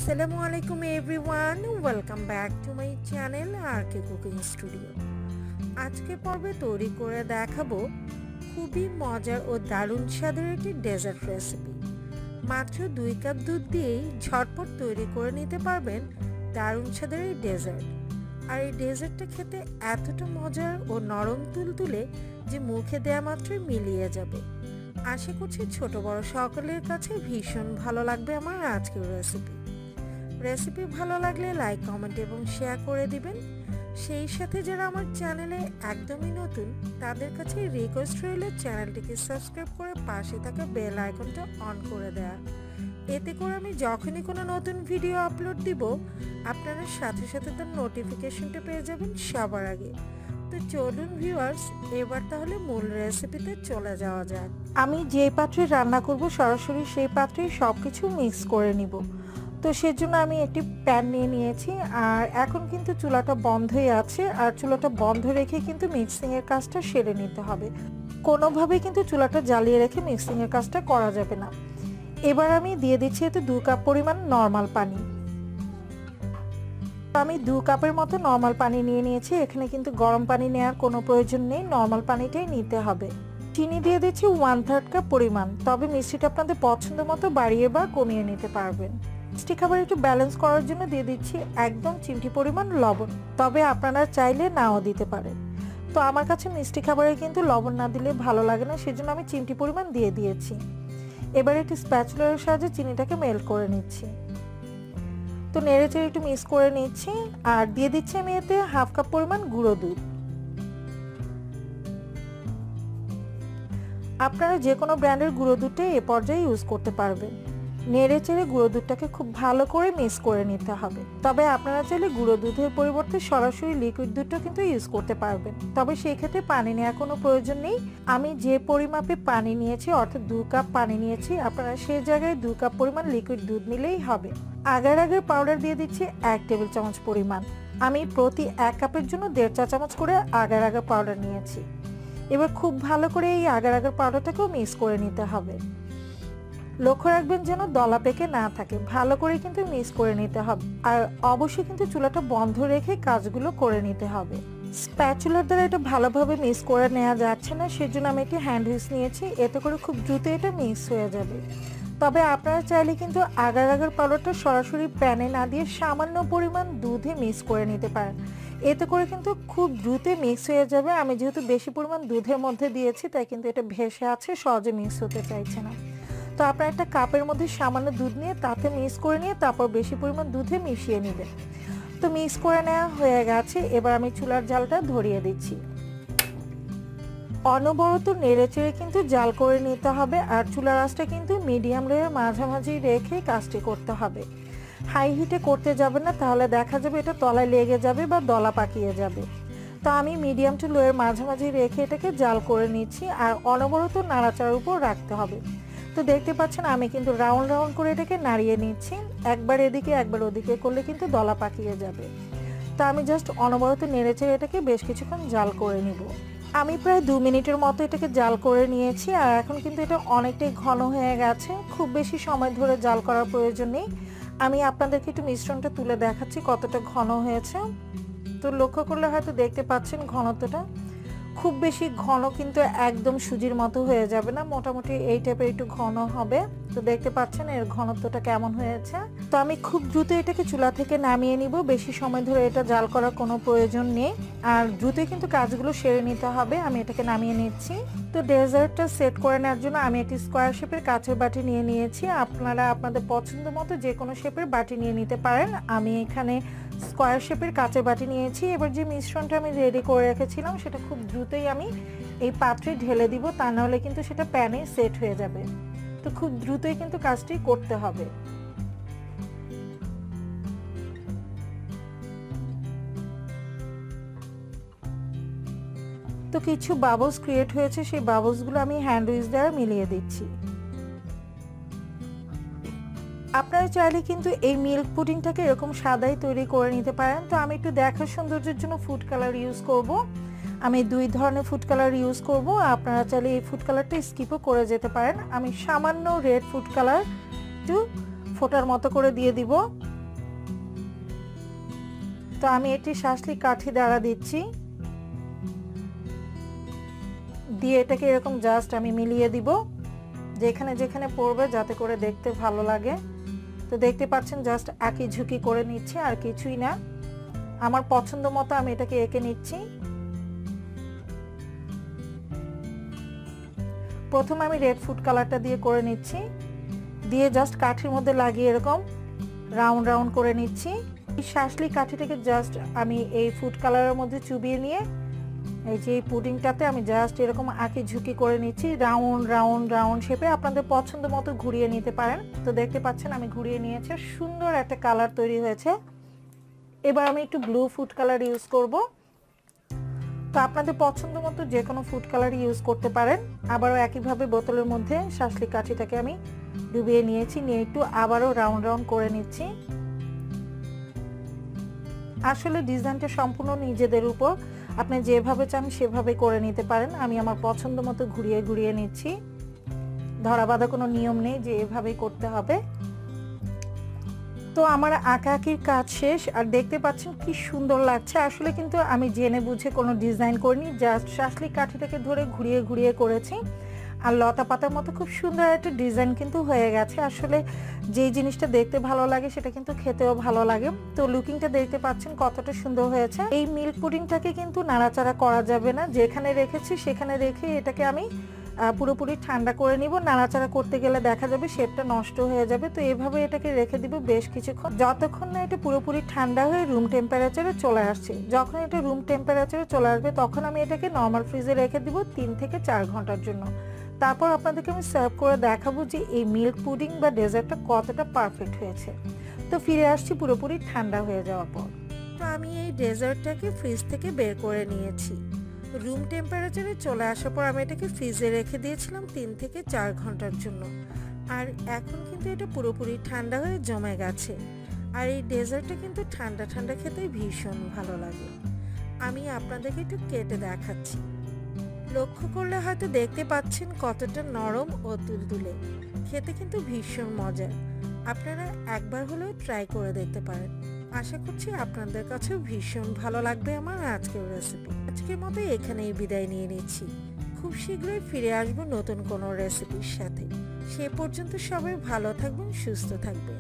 আসসালামু আলাইকুম everyone, welcome back to my channel RK cooking studio. আজকে পর্বে তৈরি করে দেখাবো খুবই মজার ও দারুণ স্বাদের একটি ডেজার্ট রেসিপি। মাত্র 2 কাপ দুধ দিয়েই ঝটপট তৈরি করে নিতে পারবেন দারুণ স্বাদের এই ডেজার্ট। আর এই ডেজার্টটা খেতে এতটা মজার ও নরম তুলতুলে যে মুখে দেয়া মাত্রই মিলিয়ে যাবে। আশা করছি ছোট বড় সকলের কাছে ভীষণ ভালো লাগবে আমার আজকের রেসিপি ভালো লাগলে লাইক, কমেন্ট এবং শেয়ার করে দিবেন। সেই সাথে যারা আমার চ্যানেলে একদমই নতুন তাদের কাছে রিকোয়েস্ট রইল চ্যানেলটিকে সাবস্ক্রাইব করে পাশে থাকা বেল আইকনটা অন করে দেয়া। এতে করে আমি যখনই কোনো নতুন ভিডিও আপলোড দিব আপনারা সাথে সাথে তার নোটিফিকেশনটা পেয়ে যাবেন সবার আগে। তো চলুন ভিউয়ার্স, এবার তাহলে মূল রেসিপিতে চলে যাওয়া যাক। আমি যে পাত্রে রান্না করব সরাসরি সেই পাত্রেই সব কিছু মিক্স করে নিব। তো সেজন্য আমি একটি প্যান নিয়ে নিয়েছি, আর এখন কিন্তু চুলাটা বন্ধই আছে, আর চুলাটা বন্ধ রেখে কিন্তু মিক্সিংয়ের কাজটা সেরে নিতে হবে। কোনোভাবেই কিন্তু চুলাটা জ্বালিয়ে রেখে মিক্সিংয়ের কাজটা করা যাবে না। এবার আমি দিয়ে দিচ্ছি এতে 2 কাপ পরিমাণ নর্মাল পানি। আমি 2 কাপের মতো নর্মাল পানি নিয়ে নিয়েছি। এখানে কিন্তু গরম পানি নেওয়ার কোনো প্রয়োজন নেই, নর্মাল পানিটাই নিতে হবে। চিনি দিয়ে দিচ্ছি 1/3 কাপ পরিমাণ, তবে মিষ্টিটা আপনাদের পছন্দ মতো বাড়িয়ে বা কমিয়ে নিতে পারবেন। মিষ্টি খাবার একটু ব্যালেন্স করার জন্য দিয়ে দিচ্ছি একদম চিমটি পরিমাণ লবণ, তবে আপনারা চাইলে নাও দিতে পারেন। তো আমার কাছে মিষ্টি খাবারে কিন্তু লবণ না দিলে ভালো লাগে না, সেজন্য আমি চিমটি পরিমাণ দিয়ে দিয়েছি। এবার একটি স্প্যাচুলার সাহায্যে চিনিটাকে মেল্ট করে নিচ্ছি। তো নেড়েচেড়ে একটু মিক্স করে নিচ্ছি, আর দিয়ে দিচ্ছি আমি এতে 1/2 কাপ পরিমাণ গুঁড়ো দুধ। আপনারা যে কোনো ব্র্যান্ডের গুঁড়ো দুধটাই এ পর্যায়ে ইউজ করতে পারবেন। নেড়েচেড়ে গুঁড়ো দুধটাকে খুব ভালো করে মিক্স করে নিতে হবে। তবে আপনারা চাইলে গুঁড়ো দুধের পরিবর্তে সরাসরি লিকুইড দুধটা কিন্তু ইউজ করতে পারবেন, তবে সেই ক্ষেত্রে পানি নেওয়ার কোনো প্রয়োজন নেই। আমি যে পরিমাপে পানি নিয়েছি অর্থাৎ 2 কাপ পানি নিয়েছি, আপনারা সেই জায়গায় 2 কাপ পরিমাণ লিকুইড দুধ নিলেই হবে। আগার পাউডার দিয়ে দিচ্ছি 1 টেবিল চামচ পরিমাণ। আমি প্রতি 1 কাপের জন্য 1.5 চা চামচ করে আগার পাউডার নিয়েছি। এবার খুব ভালো করে এই আগার পাউডারটাকেও মিক্স করে নিতে হবে। লক্ষ্য রাখবেন যেন দলা পেকে না থাকে, ভালো করে কিন্তু মিক্স করে নিতে হবে। আর অবশ্যই কিন্তু চুলাটা বন্ধ রেখে কাজগুলো করে নিতে হবে। স্প্যাচুলার দ্বারা এটা ভালোভাবে মিক্স করে নেওয়া যাচ্ছে না, সেজন্য আমি একটি হ্যান্ড হুইস নিয়েছি, এতে করে খুব দ্রুত এটা মিক্স হয়ে যাবে। তবে আপনারা চাইলে কিন্তু আগার পাউডারটা সরাসরি প্যানে না দিয়ে সামান্য পরিমাণ দুধে মিক্স করে নিতে পারেন, এতে করে কিন্তু খুব দ্রুত মিক্স হয়ে যাবে। আমি যেহেতু বেশি পরিমাণ দুধের মধ্যে দিয়েছি তাই কিন্তু এটা ভেসে আছে, সহজে মিক্স হতে চাইছে না। তো আপনারা একটা কাপের মধ্যে সামান্য দুধ নিয়ে তাতে মিক্স করে নিয়ে তারপর বেশি পরিমাণ দুধে মিশিয়ে নেবেন। তো মিক্স করে নেওয়া হয়ে গেছে, এবার আমি চুলার জালটা ধরিয়ে দিচ্ছি। অনবরত নেড়েচেড়ে কিন্তু জাল করে নিতে হবে, আর চুলার আঁচটা কিন্তু মিডিয়াম লোয়ের মাঝামাঝি রেখে কাজটি করতে হবে। হাই হিটে করতে যাবে না, তাহলে দেখা যাবে এটা তলায় লেগে যাবে বা দলা পাকিয়ে যাবে। তো আমি মিডিয়াম টু লোয়ের মাঝামাঝি রেখে এটাকে জাল করে নিচ্ছি, আর অনবরত নাড়াচাড়ার উপর রাখতে হবে। তো দেখতে পাচ্ছেন আমি কিন্তু রাউন্ড রাউন্ড করে এটাকে নাড়িয়ে নিচ্ছি, একবার এদিকে একবার ওদিকে করলে কিন্তু দলা পাকিয়ে যাবে। তো আমি জাস্ট অনবরত নেড়েচেড়ে এটাকে বেশ কিছুক্ষণ জাল করে নিব। আমি প্রায় 2 মিনিটের মতো এটাকে জাল করে নিয়েছি, আর এখন কিন্তু এটা অনেকটাই ঘন হয়ে গেছে। খুব বেশি সময় ধরে জাল করার প্রয়োজন নেই। আমি আপনাদেরকে একটু মিশ্রণটা তুলে দেখাচ্ছি কতটা ঘন হয়েছে। তো লক্ষ্য করলে হয়তো দেখতে পাচ্ছেন ঘনত্বটা খুব বেশি ঘন কিন্তু একদম সুজির মতো হয়ে যাবে না, মোটামুটি এই টাইপের একটু ঘন হবে। তো দেখতে পাচ্ছেন এর ঘনত্বটা কেমন হয়েছে। তো আমি খুব দ্রুত এটাকে চুলা থেকে নামিয়ে নিব, বেশি সময় ধরে এটা জাল করার কোনো প্রয়োজন নেই, আর দ্রুতই কিন্তু কাজগুলো সেরে নিতে হবে। আমি এটাকে নামিয়ে নিচ্ছি। তো ডেজার্টটা সেট করে নেওয়ার জন্য আমি একটি স্কোয়ার শেপের কাচের বাটি নিয়ে নিয়েছি। আপনারা আপনাদের পছন্দ মতো যে কোনো শেপের বাটি নিয়ে নিতে পারেন। আমি এখানে স্কোয়ার শেপের কাচের বাটি নিয়েছি। এবার যে মিশ্রণটা আমি রেডি করে রেখেছিলাম সেটা খুব দ্রুতই আমি এই পাত্রে ঢেলে দিব, তা নাহলে কিন্তু সেটা প্যানে সেট হয়ে যাবে। তো খুব দ্রুতই কিন্তু কাজটি করতে হবে। তো কিছু বাবলস ক্রিয়েট হয়েছে, সেই বাবলসগুলো আমি হ্যান্ড হুইস দ্বারা মিলিয়ে দিচ্ছি। আপনারা চাইলে কিন্তু এই মিল্ক পুডিংটাকে এরকম সাদাই তৈরি করে নিতে পারেন। তো আমি একটু দেখার সৌন্দর্যের জন্য ফুড কালার ইউজ করব। আমি 2 ধরনের ফুড কালার ইউজ করব। আপনারা চাইলে এই ফুড কালারটা স্কিপও করে যেতে পারেন। আমি সামান্য রেড ফুড কালার একটু ফোটার মতো করে দিয়ে দিব। তো আমি এটি শাঁসলি কাঠি দ্বারা দিচ্ছি, দিয়ে এটাকে এরকম জাস্ট আমি মিলিয়ে দিব যেখানে যেখানে পড়বে, যাতে করে দেখতে ভালো লাগে। তো দেখতে পাচ্ছেন জাস্ট একই ঝুঁকি করে নিচ্ছি, আর কিছুই না। আমার পছন্দ মতো আমি এটাকে এঁকে নিচ্ছি। প্রথমে আমি রেড ফুড কালারটা দিয়ে করে নিচ্ছি, দিয়ে জাস্ট কাঠির মধ্যে লাগিয়ে এরকম রাউন্ড রাউন্ড করে নিচ্ছি। এই শাঁসলি কাঠিটাকে জাস্ট আমি এই ফুড কালারের মধ্যে চুবিয়ে নিয়ে এই যে পুডিংটাতে আমি জাস্ট এরকম আঁকি ঝুঁকি করে নিচ্ছি, রাউন্ড রাউন্ড রাউন্ড শেপে। আপনাদের পছন্দ মতো ঘুরিয়ে নিতে পারেন। তো দেখতে পাচ্ছেন আমি ঘুরিয়ে নিয়েছি, সুন্দর একটা কালার তৈরি হয়েছে। এবার আমি একটু ব্লু ফুড কালার ইউজ করব। তো আপনাদের পছন্দ মতো যে কোনো ফুড কালার ইউজ করতে পারেন। আবারও একইভাবে বোতলের মধ্যে শাঁসলি কাঠিটাকে আমি ডুবিয়ে নিয়েছি, নিয়ে একটু আবারও রাউন্ড রাউন্ড করে নিচ্ছি। আসলে ডিজাইনটা সম্পূর্ণ নিজেদের উপর, আপনি যেভাবে চান সেভাবে করে নিতে পারেন। আমি আমার পছন্দ মতো ঘুরিয়ে ঘুরিয়ে নিচ্ছি, ধরা বাঁধা কোনো নিয়ম নেই যে এভাবেই করতে হবে। তো আমার আঁকাআঁকির কাজ শেষ, আর দেখতে পাচ্ছেন কি সুন্দর লাগছে। আসলে কিন্তু আমি জেনে বুঝে কোনো ডিজাইন করিনি, জাস্ট শাঁসলি কাঠিটাকে ধরে ঘুরিয়ে ঘুরিয়ে করেছি। আর লতা পাতার মতো খুব সুন্দর একটা ডিজাইন কিন্তু হয়ে গেছে। আসলে যেই জিনিসটা দেখতে ভালো লাগে সেটা কিন্তু খেতেও ভালো লাগে। তো লুকিংটা দেখতে পাচ্ছেন কতটা সুন্দর হয়েছে। এই মিল্ক পুডিংটাকে কিন্তু নাড়াচাড়া করা যাবে না, যেখানে রেখেছি সেখানে রেখে এটাকে আমি পুরোপুরি ঠান্ডা করে নিব। নাড়াচাড়া করতে গেলে দেখা যাবে শেপটা নষ্ট হয়ে যাবে। তো এভাবে এটাকে রেখে দিব বেশ কিছুক্ষণ, যতক্ষণ না এটা পুরোপুরি ঠান্ডা হয়ে রুম টেম্পারেচারে চলে আসছে। যখন এটা রুম টেম্পারেচারে চলে আসবে তখন আমি এটাকে নর্মাল ফ্রিজে রেখে দিব 3 থেকে 4 ঘন্টার জন্য। তারপর আপনাদেরকে আমি সার্ভ করে দেখাবো যে এই মিল্ক পুডিং বা ডেজার্টটা কতটা পারফেক্ট হয়েছে। তো ফিরে আসছি পুরোপুরি ঠান্ডা হয়ে যাওয়ার পর। তো আমি এই ডেজার্টটাকে ফ্রিজ থেকে বের করে নিয়েছি। রুম টেম্পারেচারে চলে আসার পর আমি এটাকে ফ্রিজে রেখে দিয়েছিলাম 3 থেকে 4 ঘন্টার জন্য। আর এখন কিন্তু এটা পুরোপুরি ঠান্ডা হয়ে জমে গেছে। আর এই ডেজার্টটা কিন্তু ঠান্ডা ঠান্ডা খেতে ভীষণ ভালো লাগে। আমি আপনাদেরকে একটু কেটে দেখাচ্ছি। লক্ষ্য করলে হয়তো দেখতে পাচ্ছেন কতটা নরম ও তুলতুলে, খেতে কিন্তু ভীষণ মজার। আপনারা একবার হলেও ট্রাই করে দেখতে পারেন। আশা করছি আপনাদের কাছেও ভীষণ ভালো লাগবে আমার আজকের রেসিপি। আজকের মতো এখানেই বিদায় নিয়ে নিচ্ছি। খুব শীঘ্রই ফিরে আসবো নতুন কোনো রেসিপির সাথে। সে পর্যন্ত সবাই ভালো থাকবেন, সুস্থ থাকবেন।